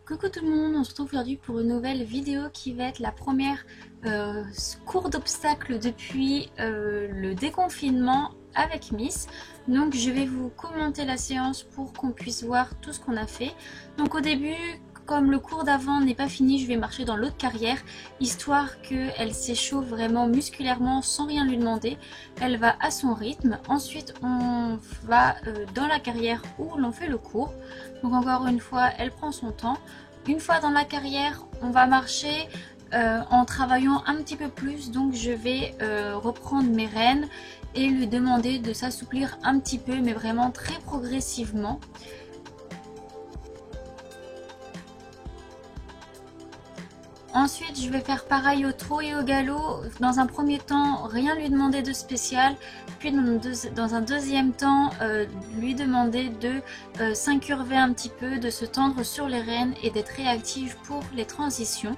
Coucou tout le monde, on se retrouve aujourd'hui pour une nouvelle vidéo qui va être la première cours d'obstacles depuis le déconfinement avec Miss. Donc je vais vous commenter la séance pour qu'on puisse voir tout ce qu'on a fait. Donc au début, comme le cours d'avant n'est pas fini, je vais marcher dans l'autre carrière, histoire qu'elle s'échauffe vraiment musculairement sans rien lui demander. Elle va à son rythme. Ensuite, on va dans la carrière où l'on fait le cours. Donc encore une fois, elle prend son temps. Une fois dans la carrière, on va marcher en travaillant un petit peu plus. Donc je vais reprendre mes rênes et lui demander de s'assouplir un petit peu, mais vraiment très progressivement. Ensuite, je vais faire pareil au trot et au galop. Dans un premier temps, rien lui demander de spécial. Puis dans un deuxième temps, lui demander de s'incurver un petit peu, de se tendre sur les rênes et d'être réactive pour les transitions.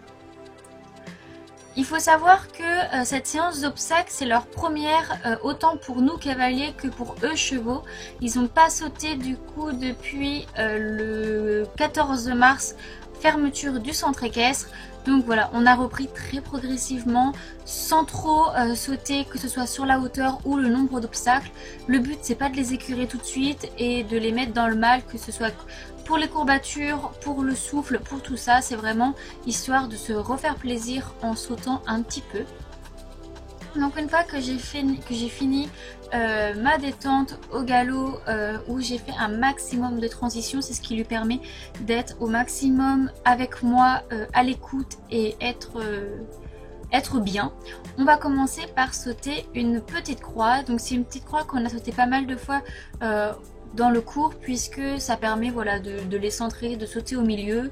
Il faut savoir que cette séance d'obstacles, c'est leur première, autant pour nous cavaliers que pour eux chevaux. Ils n'ont pas sauté du coup depuis le 14 mars, fermeture du centre équestre. Donc voilà, on a repris très progressivement, sans trop sauter, que ce soit sur la hauteur ou le nombre d'obstacles. Le but, c'est pas de les écurer tout de suite et de les mettre dans le mal, que ce soit pour les courbatures, pour le souffle, pour tout ça. C'est vraiment histoire de se refaire plaisir en sautant un petit peu. Donc une fois que j'ai fini ma détente au galop où j'ai fait un maximum de transitions, c'est ce qui lui permet d'être au maximum avec moi à l'écoute et être bien. On va commencer par sauter une petite croix. Donc c'est une petite croix qu'on a sauté pas mal de fois dans le cours, puisque ça permet voilà, de les centrer, de sauter au milieu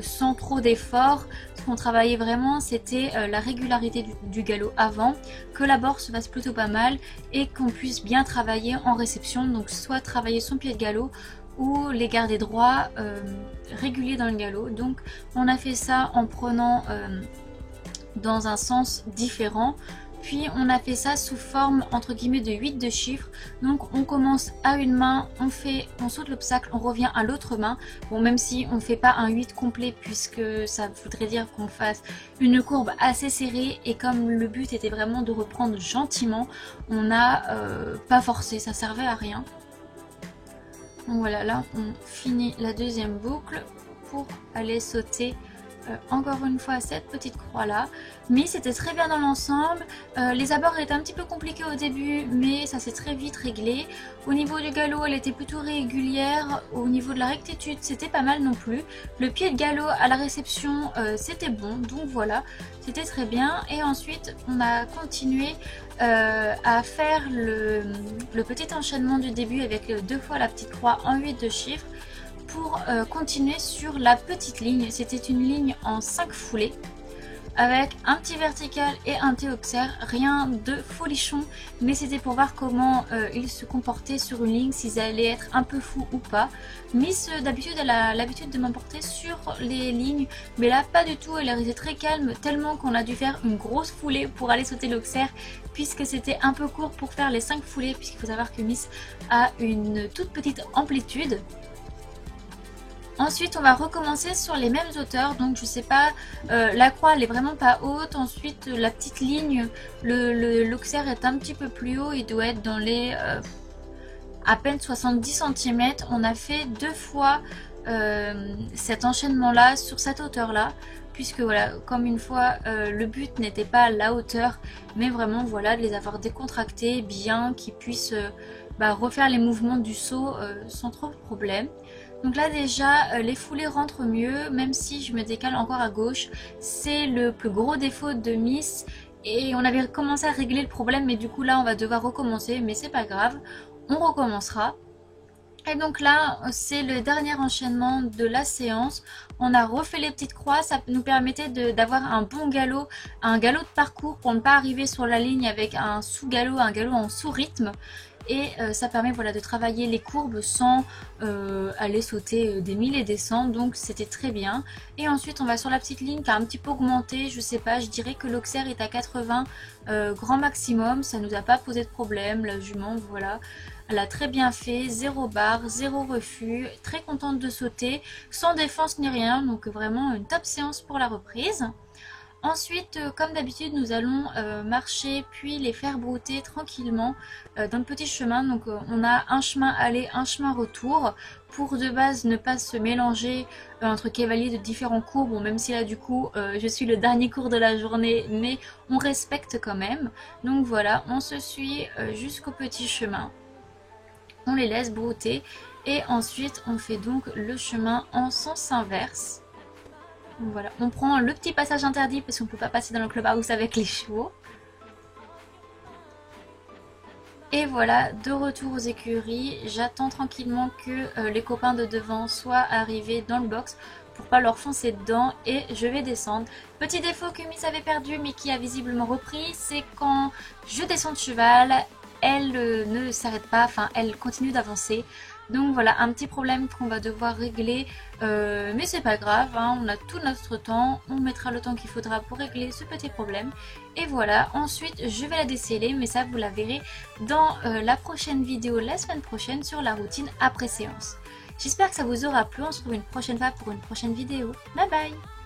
sans trop d'efforts. Ce qu'on travaillait vraiment, c'était la régularité du galop avant, que la bosse se fasse plutôt pas mal et qu'on puisse bien travailler en réception, donc soit travailler son pied de galop ou les garder droits, réguliers dans le galop. Donc on a fait ça en prenant dans un sens différent. Puis on a fait ça sous forme entre guillemets de 8 de chiffres. Donc on commence à une main, on saute l'obstacle, on revient à l'autre main. Bon, même si on ne fait pas un 8 complet, puisque ça voudrait dire qu'on fasse une courbe assez serrée. Et comme le but était vraiment de reprendre gentiment, on n'a pas forcé, ça servait à rien. Donc voilà, là on finit la deuxième boucle pour aller sauter encore une fois cette petite croix là, mais c'était très bien dans l'ensemble. Les abords étaient un petit peu compliqués au début, mais ça s'est très vite réglé. Au niveau du galop, elle était plutôt régulière. Au niveau de la rectitude, c'était pas mal non plus. Le pied de galop à la réception, c'était bon, donc voilà, c'était très bien. Et ensuite on a continué à faire le petit enchaînement du début avec deux fois la petite croix en 8 de chiffres, pour continuer sur la petite ligne. C'était une ligne en 5 foulées avec un petit vertical et un théoxère, rien de folichon, mais c'était pour voir comment ils se comportaient sur une ligne, s'ils allaient être un peu fous ou pas. Miss d'habitude elle a l'habitude de m'emporter sur les lignes, mais là pas du tout, elle est restée très calme, tellement qu'on a dû faire une grosse foulée pour aller sauter l'oxère, puisque c'était un peu court pour faire les 5 foulées, puisqu'il faut savoir que Miss a une toute petite amplitude. Ensuite on va recommencer sur les mêmes hauteurs, donc je sais pas, la croix elle est vraiment pas haute. Ensuite la petite ligne, l'oxère est un petit peu plus haut, il doit être dans les à peine 70 cm. On a fait deux fois cet enchaînement là sur cette hauteur là, puisque voilà, comme une fois le but n'était pas la hauteur, mais vraiment voilà de les avoir décontractés bien, qu'ils puissent refaire les mouvements du saut sans trop de problème. Donc là déjà les foulées rentrent mieux, même si je me décale encore à gauche. C'est le plus gros défaut de Miss et on avait commencé à régler le problème, mais du coup là on va devoir recommencer, mais c'est pas grave, on recommencera. Et donc là c'est le dernier enchaînement de la séance. On a refait les petites croix, ça nous permettait d'avoir un bon galop, un galop de parcours pour ne pas arriver sur la ligne avec un sous-galop, un galop en sous-rythme. et ça permet voilà, de travailler les courbes sans aller sauter des milles et des cents, donc c'était très bien. Et ensuite on va sur la petite ligne qui a un petit peu augmenté, je sais pas, je dirais que l'Auxerre est à 80 grand maximum, ça nous a pas posé de problème, la jument voilà. Elle a très bien fait, zéro barre, zéro refus, très contente de sauter, sans défense ni rien, donc vraiment une top séance pour la reprise. Ensuite, comme d'habitude, nous allons marcher puis les faire brouter tranquillement dans le petit chemin. Donc on a un chemin aller, un chemin retour pour de base ne pas se mélanger entre cavaliers de différents cours. Bon, même si là du coup je suis le dernier cours de la journée, mais on respecte quand même. Donc voilà, on se suit jusqu'au petit chemin. On les laisse brouter et ensuite on fait donc le chemin en sens inverse. Donc voilà, on prend le petit passage interdit parce qu'on ne peut pas passer dans le clubhouse avec les chevaux. Et voilà, de retour aux écuries, j'attends tranquillement que les copains de devant soient arrivés dans le box pour pas leur foncer dedans et je vais descendre. Petit défaut que Miss avait perdu mais qui a visiblement repris, c'est quand je descends de cheval, elle ne s'arrête pas, enfin elle continue d'avancer. Donc voilà, un petit problème qu'on va devoir régler, mais c'est pas grave, hein, on a tout notre temps, on mettra le temps qu'il faudra pour régler ce petit problème. Et voilà, ensuite je vais la déceler, mais ça vous la verrez dans la prochaine vidéo la semaine prochaine sur la routine après séance. J'espère que ça vous aura plu, on se retrouve une prochaine fois pour une prochaine vidéo. Bye bye!